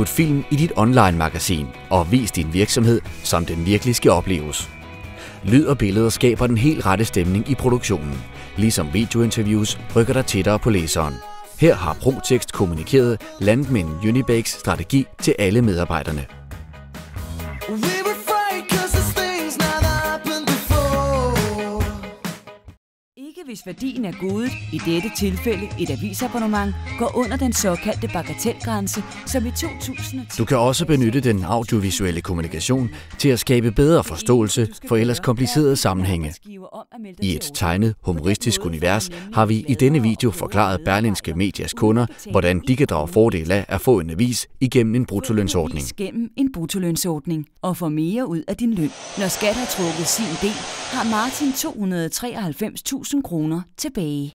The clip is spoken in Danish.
Put film i dit online-magasin og vis din virksomhed, som den virkelig skal opleves. Lyd og billeder skaber den helt rette stemning i produktionen. Ligesom videointerviews rykker der tættere på læseren. Her har ProTekst kommunikeret Landmænd Unibakes strategi til alle medarbejderne. Ikke hvis værdien af godet, i dette tilfælde et avisabonnement, går under den såkaldte bagatelgrænse, som i 2010. Du kan også benytte den audiovisuelle kommunikation til at skabe bedre forståelse for ellers komplicerede sammenhænge. I et tegnet, humoristisk univers har vi i denne video forklaret Berlingske Medias kunder, hvordan de kan drage fordel af at få en avis igennem en bruttolønsordning. Gennem en bruttolønsordning og få mere ud af din løn. Når skat har trukket sin del, har Martin 293.000 kroner tilbage.